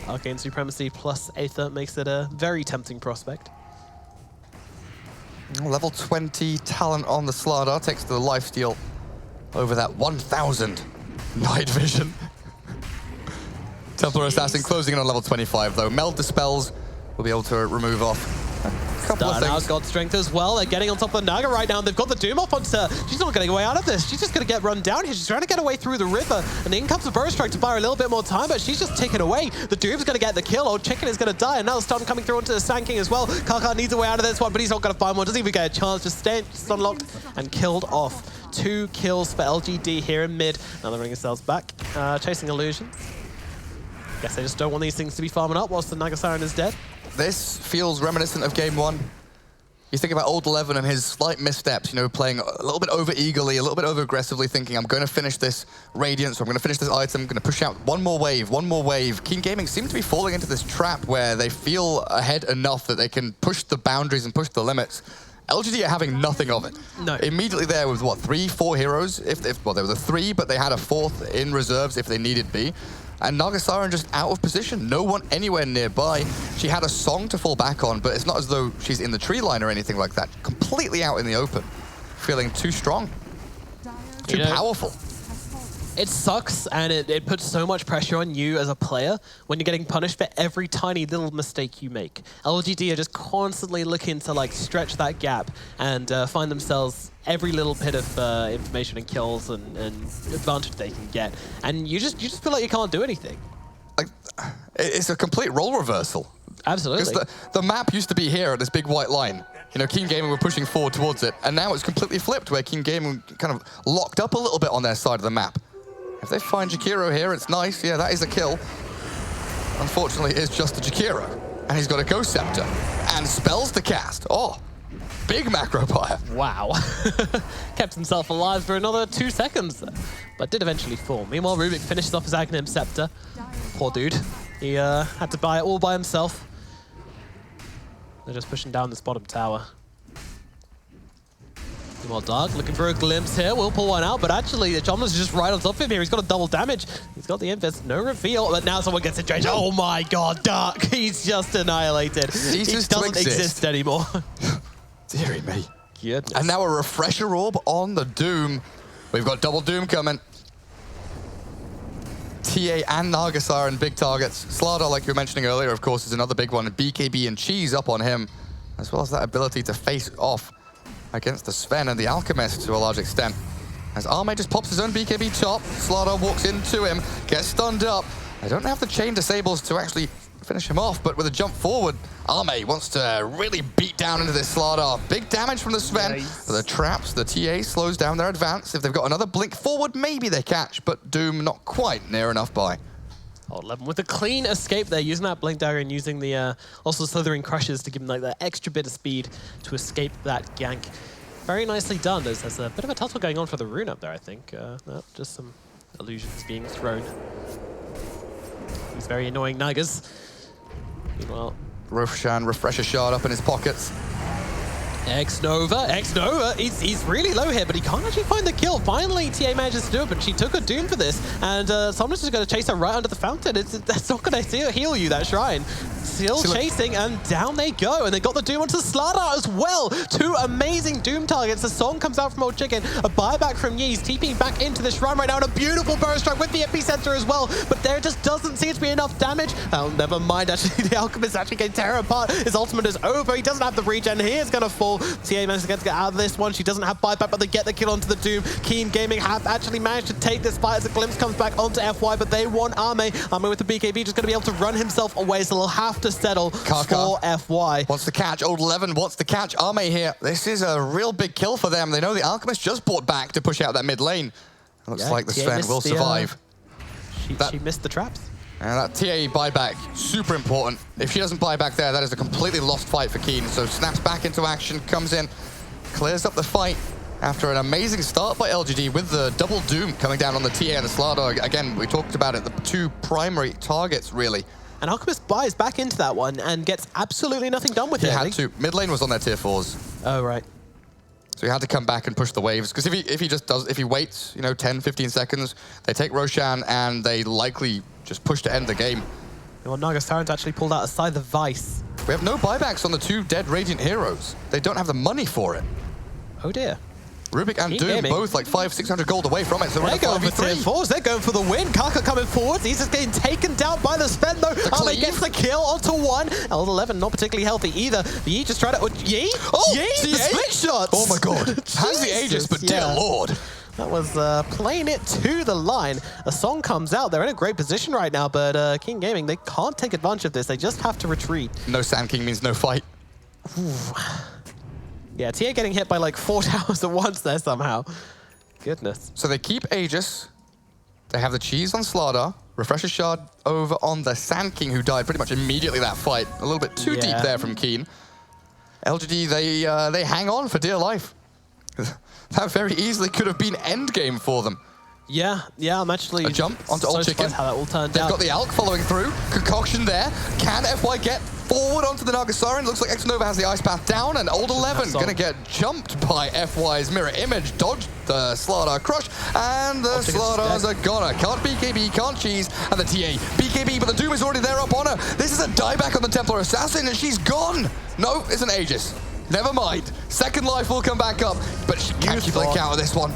Arcane Supremacy plus Aether makes it a very tempting prospect. Level 20 talent on the Slardar takes the lifesteal over that 1,000 night vision. Templar Assassin closing in on level 25 though. Meld Dispels will be able to remove off a couple of Now things. got strength as well. They're getting on top of Naga right now. They've got the Doom off onto her. She's not getting away out of this. She's just going to get run down here. She's trying to get away through the river. And in comes the Burrow Strike to buy her a little bit more time, but she's just ticking away. The Doom's going to get the kill. Old Chicken is going to die. And now the stun coming through onto the Sand King as well. Kaka needs a way out of this one, but he's not going to find one. Doesn't even get a chance. Just stun locked and killed off. 2 kills for LGD here in mid. Now they're bringing themselves back. Chasing illusions. Guess they just don't want these things to be farming up whilst the Naga Siren is dead. This feels reminiscent of game 1. You think about Old 11 and his slight missteps, you know, playing a little bit over eagerly, a little bit over aggressively, thinking, I'm going to finish this Radiance, or I'm going to finish this item, I'm going to push out one more wave, one more wave. Keen Gaming seem to be falling into this trap where they feel ahead enough that they can push the boundaries and push the limits. LGD are having nothing of it. No. Immediately there was, what, 3, 4 heroes? Well, there was a 3, but they had a 4th in reserves if they needed be. And Naga Siren just out of position. No one anywhere nearby. She had a song to fall back on, but it's not as though she's in the tree line or anything like that. Completely out in the open. Feeling too strong. Too powerful. It sucks, and it puts so much pressure on you as a player when you're getting punished for every tiny little mistake you make. LGD are just constantly looking to like stretch that gap and find themselves every little bit of information and kills and advantage they can get, and you just feel like you can't do anything. Like, it's a complete role reversal. Absolutely. Because the map used to be here at this big white line. You know, Keen Gaming were pushing forward towards it, and now it's completely flipped, where Keen Gaming kind of locked up a little bit on their side of the map. If they find Jakiro here, it's nice. Yeah, that is a kill. Unfortunately, it's just a Jakiro. And he's got a Ghost Scepter. And spells to cast. Oh, big macro buyer. Wow. Kept himself alive for another 2 seconds, but did eventually fall. Meanwhile, Rubik finishes off his Aghanim Scepter. Poor dude. He had to buy it all by himself. They're just pushing down this bottom tower. Meanwhile, Dark looking for a glimpse here. Will pull one out, but actually, the Jomla's just right on top of him here. He's got a double damage. He's got the Invest, no reveal, but now someone gets it changed. Oh my god, Dark. He's just annihilated. He doesn't exist anymore. Deary me. Goodness. And now a Refresher Orb on the Doom. We've got double Doom coming. TA and Naga Siren, big targets. Slardar, like you were mentioning earlier, of course, is another big one. BKB and Cheese up on him, as well as that ability to face off against the Sven and the Alchemist to a large extent. As Arme just pops his own BKB top, Slardar walks into him, gets stunned up. They don't have the chain disables to actually finish him off, but with a jump forward, Arme wants to really beat down into this Slardar. Big damage from the Sven. Nice. The traps, the TA slows down their advance. If they've got another blink forward, maybe they catch, but Doom not quite near enough by. Old 11 with a clean escape there, using that Blink Dagger and using the also Slithering Crushes to give him like that extra bit of speed to escape that gank. Very nicely done. There's a bit of a tussle going on for the rune up there, I think. No, just some illusions being thrown. These very annoying Nagas. Meanwhile, Roshan, Refresher Shard up in his pockets. X-Nova, he's really low here, but he can't actually find the kill. Finally, TA manages to do it, but she took a Doom for this, and someone's just going to chase her right under the fountain. That's not going to heal you, that Shrine. Still chasing, and down they go. And they got the Doom onto Slardar as well. Two amazing Doom targets. The song comes out from Old Chicken, a buyback from Yeez, TPing back into the Shrine right now, and a beautiful burrow strike with the epicenter as well. But there just doesn't seem to be enough damage. Oh, never mind, actually, the Alchemist actually getting tear apart. His ultimate is over. He doesn't have the regen. He is going to fall. TA manages to get out of this one. She doesn't have buyback, but they get the kill onto the Doom. Keen Gaming have actually managed to take this fight as a glimpse comes back onto FY, but they want Ame. Ame with the BKB just going to be able to run himself away, so they'll have to settle for FY. Wants to catch. Old 11 wants to catch Ame here. This is a real big kill for them. They know the Alchemist just bought back to push out that mid lane. Looks like the Sven will survive. She missed the traps. And that TA buyback, super important. If she doesn't buy back there, that is a completely lost fight for Keen. So snaps back into action, comes in, clears up the fight after an amazing start by LGD with the double Doom coming down on the TA and the Slardar. Again, we talked about it, the two primary targets, really. And Alchemist buys back into that one and gets absolutely nothing done with it. He had to. Mid lane was on their tier 4s. Oh, right. So he had to come back and push the waves. Because if he waits, you know, 10, 15 seconds, they take Roshan and they likely just push to end the game. Well, Nagasaren's actually pulled out a Scythe of Vice. We have no buybacks on the two dead Radiant heroes. They don't have the money for it. Oh dear. Rubik and Doom both like 500-600 gold away from it. So they're going for tier 4s. They're going for the win. Kaka coming forwards. He's just getting taken down by the Sven though. Ame gets the kill onto one. Old 11 not particularly healthy either. Yee just tried to... Yee? Oh, Yee? The split shots. Oh my god. Has the Aegis, but dear lord. That was playing it to the line. A song comes out. They're in a great position right now, but King Gaming, they can't take advantage of this. They just have to retreat. No Sand King means no fight. Ooh. Yeah, TA getting hit by like 4 towers at once there somehow. Goodness. So they keep Aegis. They have the cheese on Slardar. Refresher Shard over on the Sand King, who died pretty much immediately that fight. A little bit too deep there from Keen. LGD, they hang on for dear life. That very easily could have been endgame for them. Yeah, I'm actually... A jump onto Old Chicken. How that all turned out. They've got the Alk following through. Concoction there. Can FY get forward onto the Nagasaren? Looks like X-Nova has the ice path down, and Old 11 going to get jumped by FY's mirror image. Dodged the Slardar crush, and the Slardars are gonna. Can't BKB, can't cheese, and the TA BKB, but the Doom is already there up on her. This is a dieback on the Templar Assassin, and she's gone. No, it's an Aegis. Never mind. Second life will come back up, but she can't keep the count of this one.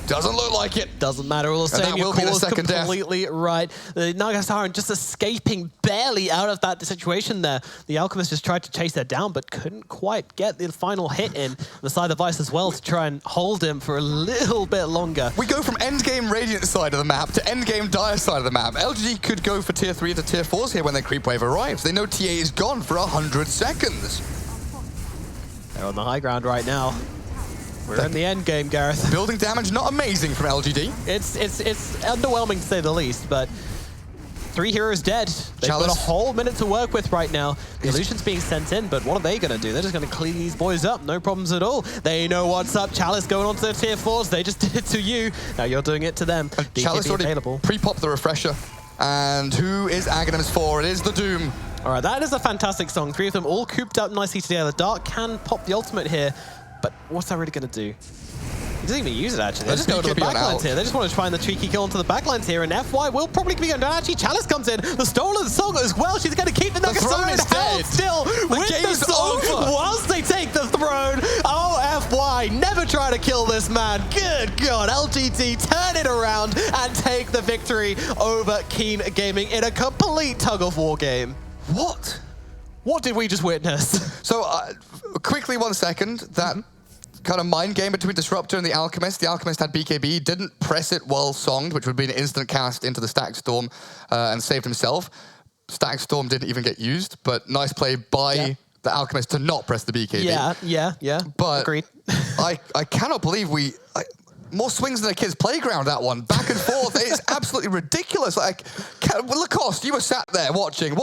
Doesn't look like it. Doesn't matter. All the same, your call is completely right. The Nagasaren just escaping barely out of that situation there. The Alchemist just tried to chase her down, but couldn't quite get the final hit in. The side of Vice as well to try and hold him for a little bit longer. We go from endgame Radiant side of the map to endgame Dire side of the map. LGD could go for tier 3 to tier 4s here when their creep wave arrives. They know TA is gone for 100 seconds. They're on the high ground right now. We're in the end game, Gareth. Building damage, not amazing from LGD. It's underwhelming to say the least, but 3 heroes dead. They've got a whole minute to work with right now. The Illusion's being sent in, but what are they going to do? They're just going to clean these boys up. No problems at all. They know what's up. Chalice going on to the tier 4s. They just did it to you. Now you're doing it to them. Chalice already pre-popped the refresher. And who is Aghanims for? It is the Doom. All right, that is a fantastic song. 3 of them all cooped up nicely together. Dark can pop the ultimate here. But what's that really going to do? He doesn't even use it, actually. They're just going to the backlines here. They just want to try the cheeky kill onto the backlines here, and FY will probably be going down. Actually, Chalice comes in. The stolen song as well. She's going to keep the Nagasaren held still with the song whilst they take the throne. Oh, FY, never try to kill this man. Good God. LGD turn it around and take the victory over Keen Gaming in a complete tug-of-war game. What? What did we just witness? So, quickly 1 second, that kind of mind game between Disruptor and the Alchemist. The Alchemist had BKB, didn't press it while songed, which would be an instant cast into the Stack Storm and saved himself. Stack Storm didn't even get used, but nice play by the Alchemist to not press the BKB. Yeah. But agreed. I cannot believe more swings than a kid's playground, that one. Back and forth. It's absolutely ridiculous. Like, Lacoste, you were sat there watching.